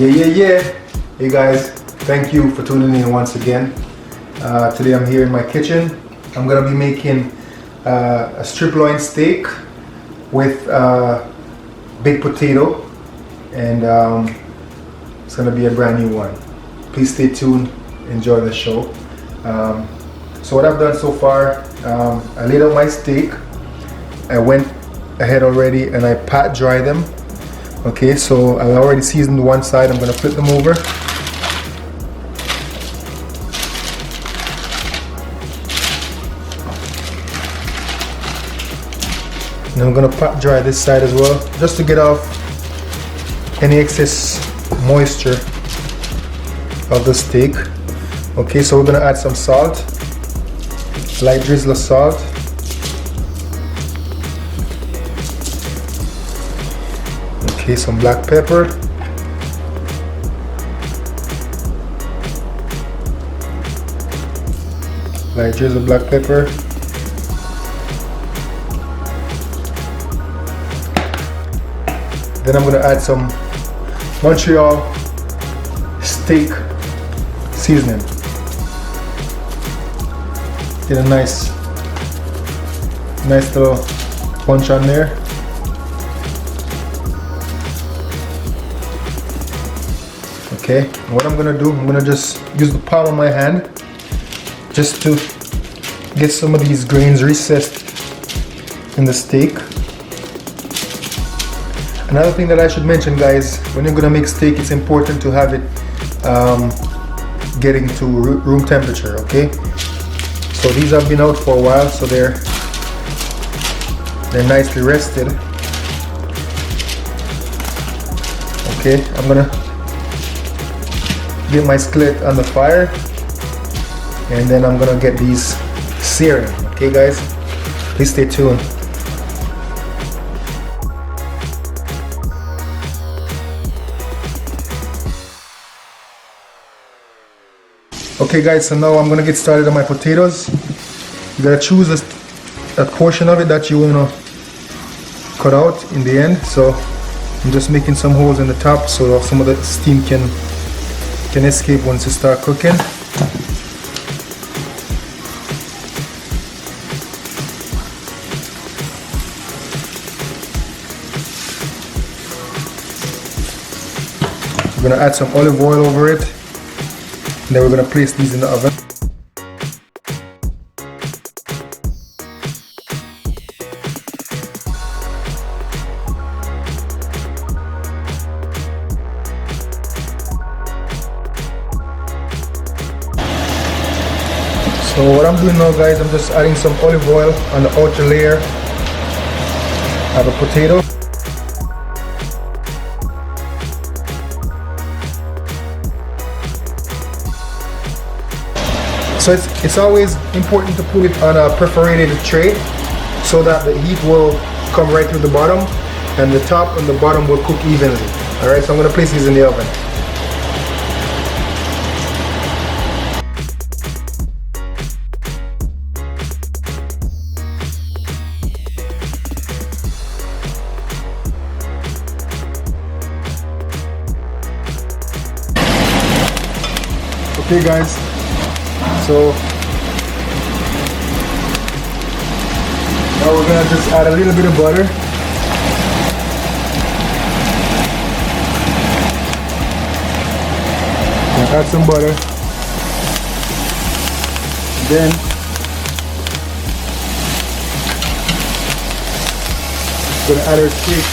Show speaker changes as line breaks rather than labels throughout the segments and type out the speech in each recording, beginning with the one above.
Yeah. Hey guys, thank you for tuning in once again. Today I'm here in my kitchen. I'm gonna be making a strip loin steak with baked potato, and it's gonna be a brand new one. Please stay tuned, enjoy the show. So what I've done so far, I laid out my steak. I went ahead already and I pat dry them. Okay, so I already seasoned one side. I'm gonna flip them over. And I'm gonna pat dry this side as well, just to get off any excess moisture of the steak. Okay, so we're gonna add some salt, light drizzle of salt. Okay, some black pepper. Light drizzle black pepper. Then I'm gonna add some Montreal steak seasoning. Get a nice little punch on there. Okay, and what I'm gonna do, I'm gonna just use the palm of my hand just to get some of these grains recessed in the steak. Another thing that I should mention, guys, when you're gonna make steak, it's important to have it getting to room temperature, okay? So these have been out for a while, so they're nicely rested. Okay, I'm gonna get my skillet on the fire, and then I'm gonna get these searing. Okay guys, please stay tuned. Okay guys, so now I'm gonna get started on my potatoes. You gotta choose a portion of it that you wanna cut out in the end. So I'm just making some holes in the top so some of the steam can escape once you start cooking. We're gonna add some olive oil over it, and then we're gonna place these in the oven. So what I'm doing now, guys, I'm just adding some olive oil on the outer layer of the potato. So it's always important to put it on a perforated tray so that the heat will come right through the bottom and the top and the bottom will cook evenly. Alright, so I'm going to place these in the oven. Okay guys, so now we're gonna just add a little bit of butter. Add some butter. Then gonna add our steak.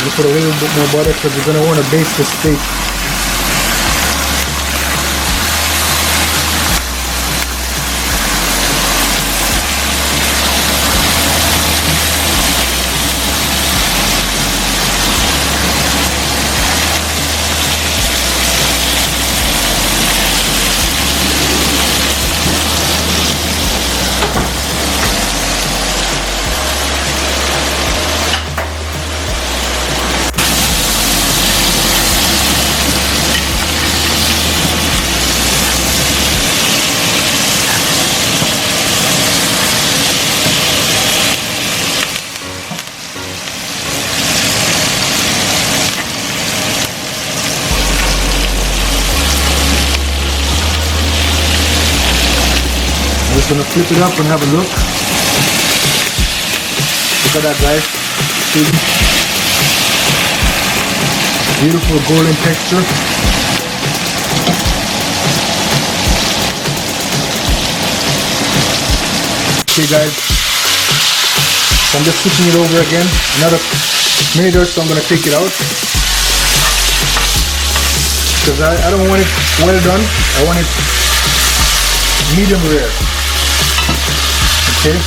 Just put a little bit more butter because we're going to want to baste the steak. just gonna flip it up and have a look. Look at that, guys. See? Beautiful golden texture. Okay, guys. So I'm just switching it over again. Another minute or so, I'm gonna take it out. Because I don't want it well done. I want it medium rare. Okay.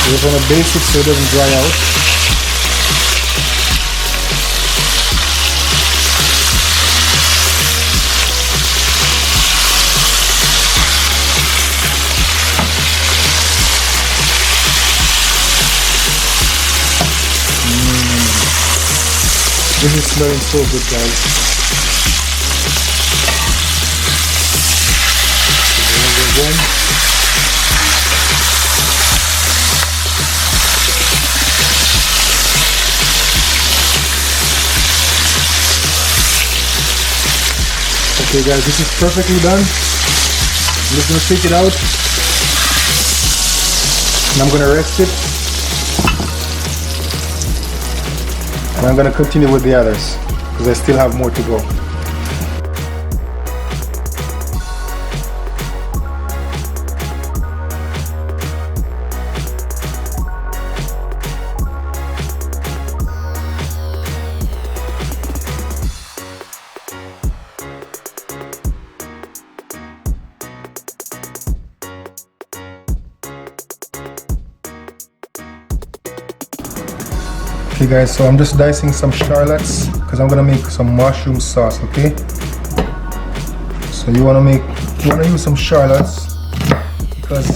We're gonna base it so it doesn't dry out. This is smelling so good, guys. Again. Okay, guys, this is perfectly done. I'm just gonna take it out and I'm gonna rest it. And I'm gonna continue with the others because I still have more to go. Okay guys, so I'm just dicing some shallots because I'm gonna make some mushroom sauce, okay? So you wanna use some shallots because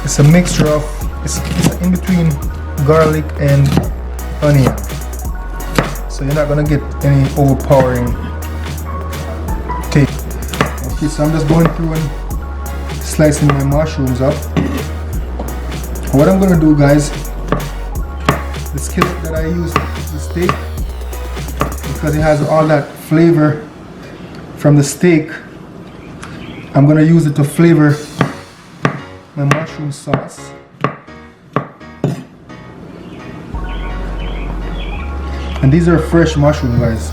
it's a mixture of, it's in between garlic and onion. So you're not gonna get any overpowering taste. Okay, so I'm just going through and slicing my mushrooms up. What I'm gonna do, guys, the skillet that I use the steak, because it has all that flavor from the steak, I'm gonna use it to flavor my mushroom sauce. And these are fresh mushrooms, guys.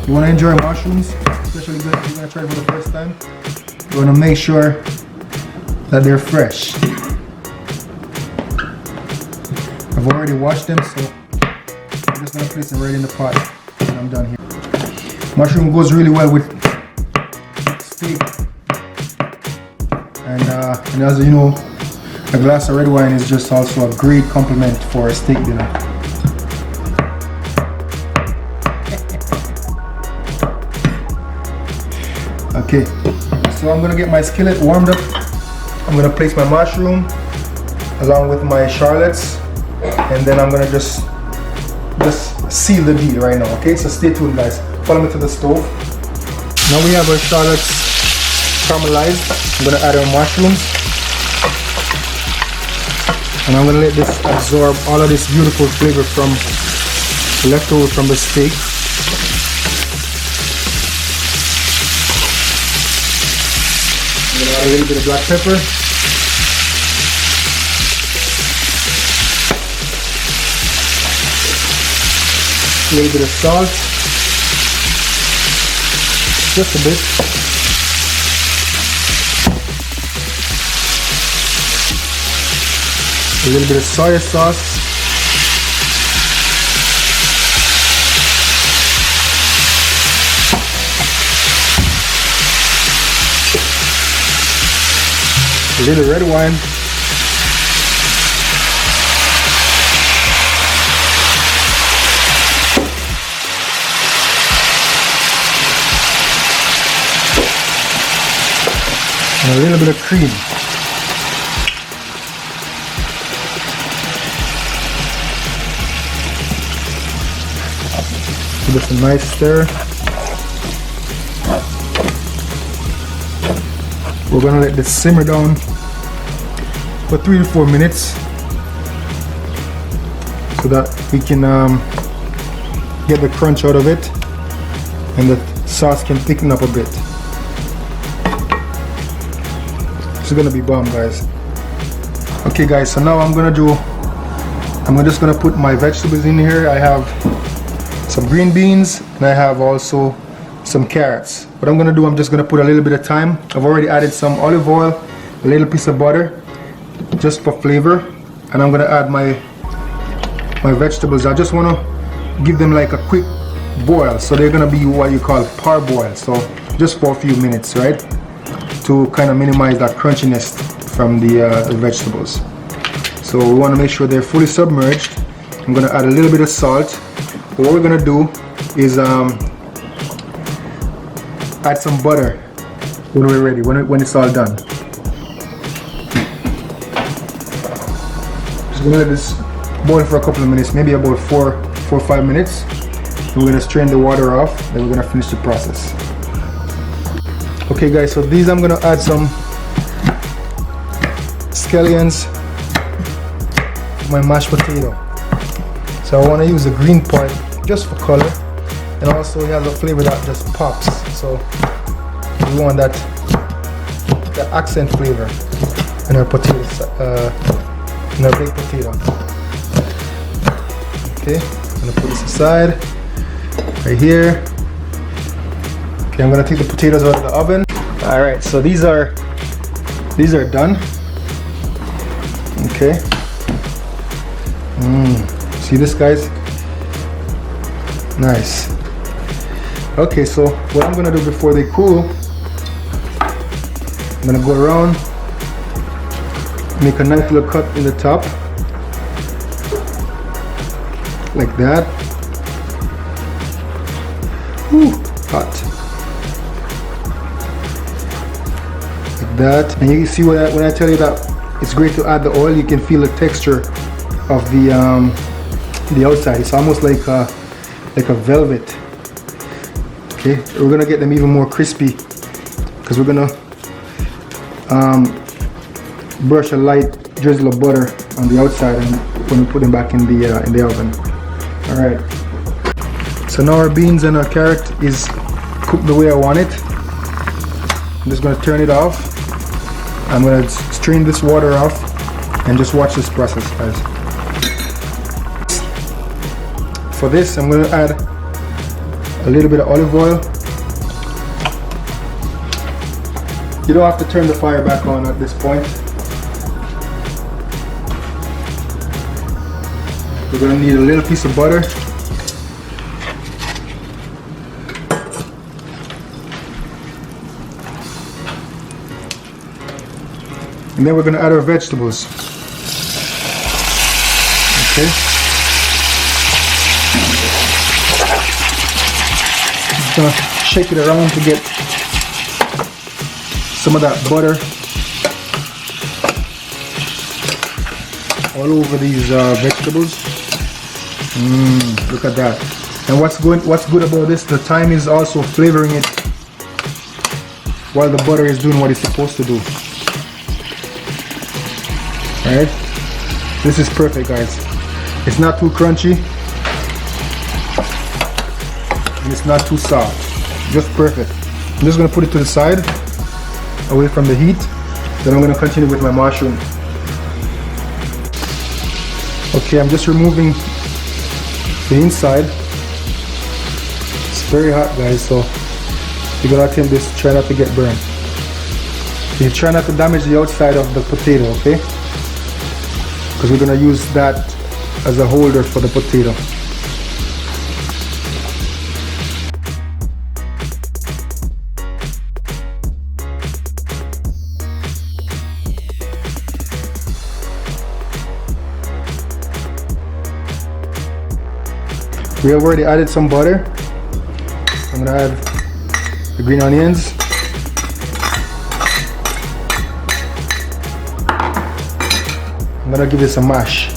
You wanna enjoy mushrooms, especially if you're gonna try it for the first time, you wanna make sure that they're fresh. I've already washed them, so I'm just gonna place them right in the pot and I'm done here. Mushroom goes really well with steak, and as you know, a glass of red wine is just also a great complement for a steak dinner. Okay, so I'm gonna get my skillet warmed up. I'm gonna place my mushroom along with my shallots, and then I'm gonna just seal the deal right now. Okay, so stay tuned, guys. Follow me to the stove. Now we have our shallots caramelized. I'm gonna add our mushrooms, and I'm gonna let this absorb all of this beautiful flavor from leftover from the steak. I'm gonna add a little bit of black pepper. A little bit of salt, just a bit. A little bit of soy sauce. A little red wine. And a little bit of cream. Give this a nice stir. We're gonna let this simmer down for 3 to 4 minutes so that we can get the crunch out of it and the sauce can thicken up a bit. This is gonna be bomb, guys. Okay guys, so now I'm just gonna put my vegetables in here. I have some green beans and I have also some carrots. What I'm gonna do, I'm just gonna put a little bit of thyme. I've already added some olive oil, a little piece of butter, just for flavor. And I'm gonna add my vegetables. I just wanna give them like a quick boil. So they're gonna be what you call parboil. So just for a few minutes, right? To kind of minimize that crunchiness from the vegetables. So we want to make sure they're fully submerged. I'm going to add a little bit of salt. But what we're going to do is add some butter when we're ready, when it's all done. Just going to let this boil for a couple of minutes, maybe about 4 or 5 minutes. We're going to strain the water off, then we're going to finish the process. Okay guys, so these I'm going to add some scallions, my mashed potato. So I want to use the green part just for color, and also it has a flavor that just pops. So we want that accent flavor in our potatoes, in our baked potato. Okay, I'm gonna put this aside right here. Okay, I'm gonna take the potatoes out of the oven. All right, so these are done. Okay. See this, guys? Nice. Okay, so what I'm gonna do before they cool, I'm gonna go around, make a nice little cut in the top, like that. Whew, hot. Like that. And you see when I tell you that it's great to add the oil, you can feel the texture of the outside. It's almost like a velvet. Okay, we're gonna get them even more crispy because we're gonna brush a light drizzle of butter on the outside and when we put them back in the oven. All right. So now our beans and our carrot is cooked the way I want it. I'm just gonna turn it off. I'm gonna strain this water off and just watch this process, guys. For this, I'm gonna add a little bit of olive oil. You don't have to turn the fire back on at this point. We're gonna need a little piece of butter. And then we're going to add our vegetables. Okay. Just going to shake it around to get some of that butter all over these vegetables. Look at that. And what's good about this, the thyme is also flavoring it while the butter is doing what it's supposed to do. Alright, this is perfect, guys. It's not too crunchy and it's not too soft, just perfect. I'm just going to put it to the side away from the heat, then I'm going to continue with my mushroom. Okay, I'm just removing the inside. It's very hot, guys, so you're going to attempt this, try not to get burned. You try not to damage the outside of the potato, okay? Because we're going to use that as a holder for the potato. We have already added some butter. I'm going to add the green onions. I'm gonna give this a mash.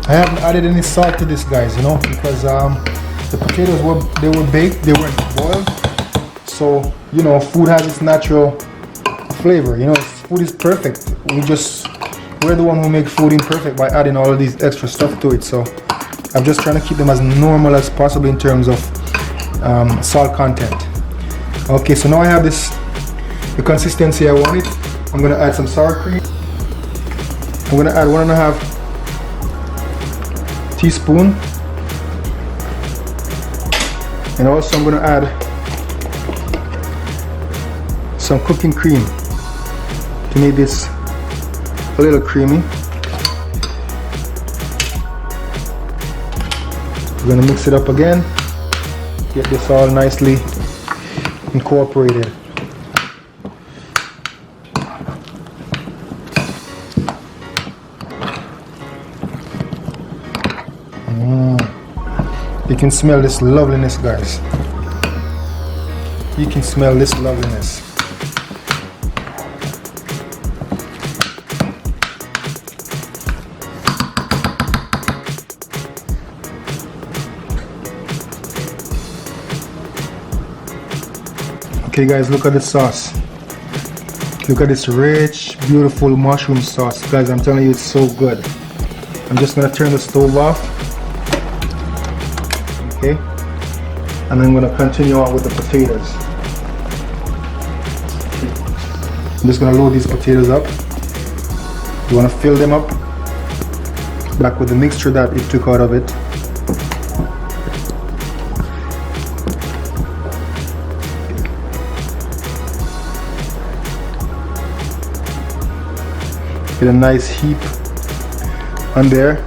I haven't added any salt to this, guys, you know, because the potatoes were baked, they weren't boiled. So, food has its natural flavor. Food is perfect. We just we're the one who make food imperfect by adding all of these extra stuff to it. So I'm just trying to keep them as normal as possible in terms of salt content. Okay, so now I have this, the consistency I want it. I'm gonna add some sour cream. I'm gonna add 1.5 teaspoon, and also I'm gonna add some cooking cream to make this a little creamy. We're gonna mix it up again, get this all nicely incorporated. You can smell this loveliness, guys. You can smell this loveliness. Okay guys, look at the sauce. Look at this rich, beautiful mushroom sauce. Guys, I'm telling you, it's so good. I'm just gonna turn the stove off. Okay, and I'm gonna continue on with the potatoes. I'm just gonna load these potatoes up. You wanna fill them up back with the mixture that it took out of it. Get a nice heap on there.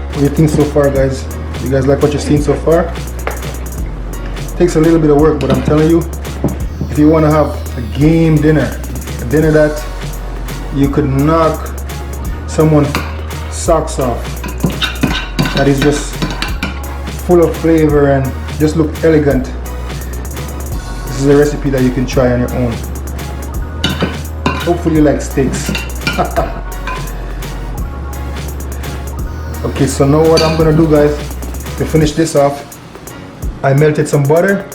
What do you think so far, guys? You guys like what you've seen so far? It takes a little bit of work, but I'm telling you, if you want to have a game dinner, a dinner that you could knock someone's socks off, that is just full of flavor and just look elegant, this is a recipe that you can try on your own. Hopefully you like steaks. Okay, so now what I'm gonna do, guys, to finish this off, I melted some butter.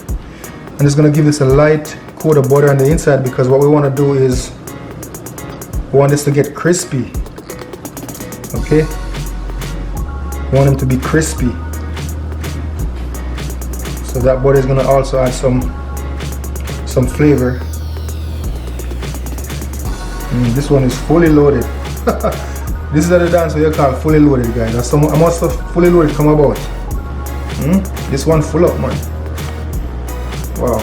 I'm just gonna give this a light coat of butter on the inside, because what we want to do is we want this to get crispy. Okay, we want them to be crispy, so that butter is gonna also add some flavor. This one is fully loaded. This is the dance you call fully loaded, guys. That's some amount of fully loaded come about. This one full up, man. Wow.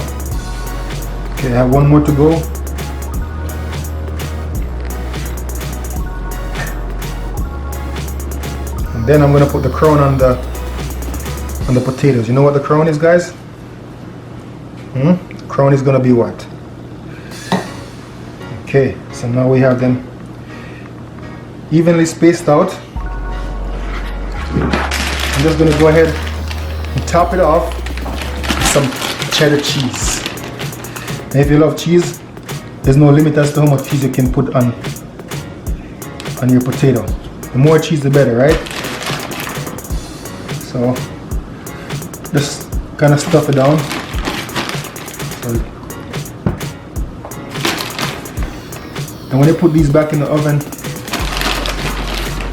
Okay, I have one more to go. And then I'm gonna put the crown on the potatoes. You know what the crown is, guys? The crown is gonna be what? Okay, so now we have them evenly spaced out. I'm just gonna go ahead and top it off with some cheddar cheese. And if you love cheese, there's no limit as to how much cheese you can put on your potato. The more cheese, the better, right? So just kind of stuff it down. And when you put these back in the oven,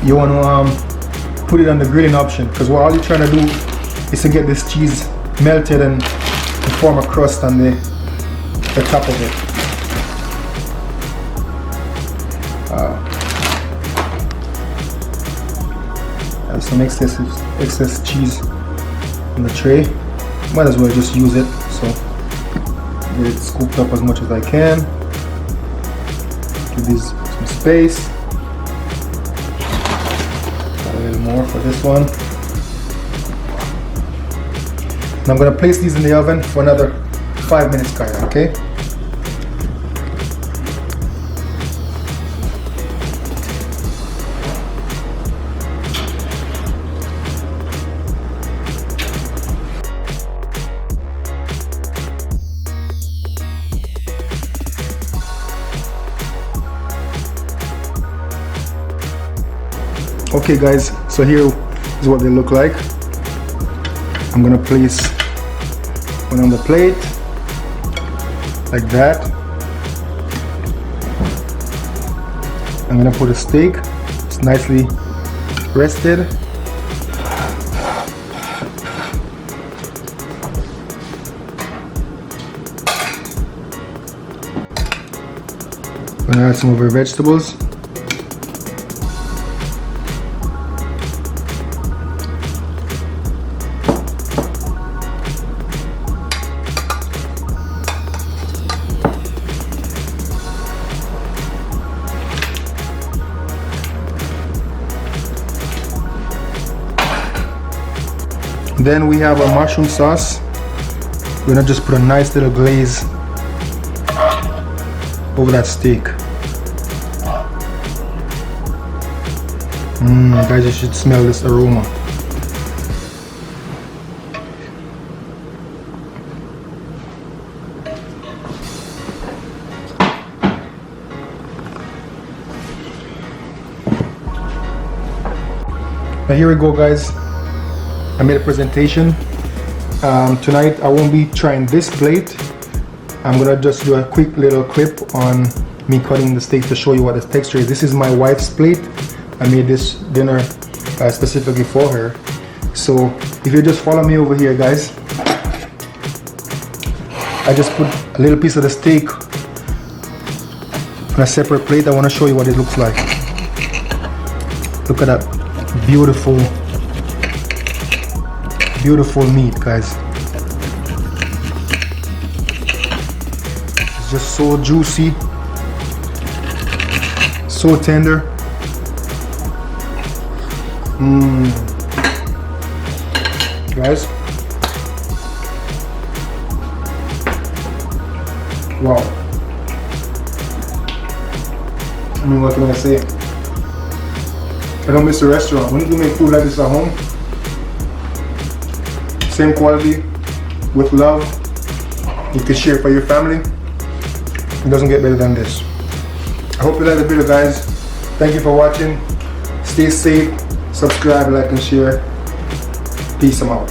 you want to put it on the grilling option, because what all you're trying to do is to get this cheese melted and form a crust on the top of it. I have some excess cheese in the tray. Might as well just use it, so get it scooped up as much as I can. Give these some space. A little more for this one. And I'm gonna place these in the oven for another 5 minutes, guys, okay? Okay guys, so here is what they look like. I'm gonna place one on the plate like that. I'm gonna put a steak. It's nicely rested. I'm gonna add some of our vegetables. Then we have our mushroom sauce. We're gonna just put a nice little glaze over that steak. Guys, you should smell this aroma. Now here we go guys. I made a presentation. Tonight I won't be trying this plate. I'm gonna just do a quick little clip on me cutting the steak to show you what the texture is. This is my wife's plate. I made this dinner specifically for her. So if you just follow me over here guys, I just put a little piece of the steak on a separate plate. I want to show you what it looks like. Look at that beautiful meat guys. It's just so juicy, so tender. Guys, wow. I mean, what can I say? I don't miss the restaurant. When you make food like this at home, same quality, with love, you can share it for your family. It doesn't get better than this. I hope you like the video guys. Thank you for watching. Stay safe, subscribe, like and share. Peace, I'm out.